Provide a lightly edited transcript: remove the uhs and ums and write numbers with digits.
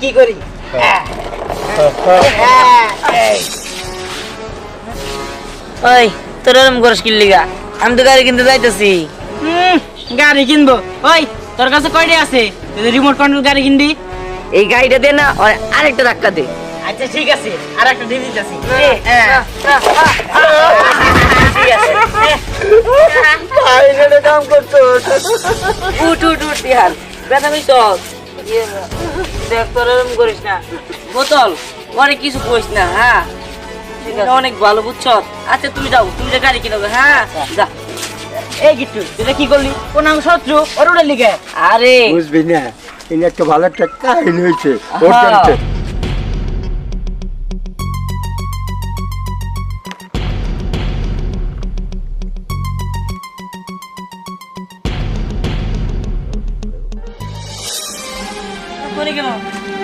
কি করি? ওই তোর এরকম করিস কি লিগা? আমি তো গাড়ি কিনতে যাইতেছি। গাড়ি কিনবো? ওই তোর কাছে কয়টা আছে? তুই রিমোট কন্ট্রোল গাড়ি কিনবি? এই গাড়িটা দে না, আর আরেকটা ধাক্কা দে। আচ্ছা ঠিক আছে, আর একটা দিয়ে দিতেছি। কাম করছো উঠ উঠ উঠ ইয়ার বেদামি চল। দেখ তোর এরকম করিস না। বোতল অনেক কিছু করিস না। হ্যাঁ ঠিক আছে, অনেক ভালো বুঝছ। আচ্ছা তুমি যাও, তুমি যে গাড়ি কিনবে। হ্যাঁ যা। এই গিট্টু, তুই কি করলি? কোন শত্রু ওর লিগে? আরে বুঝবি না, এই একটা ভালো একটা কাহিনী হয়েছে। হ্যাঁ।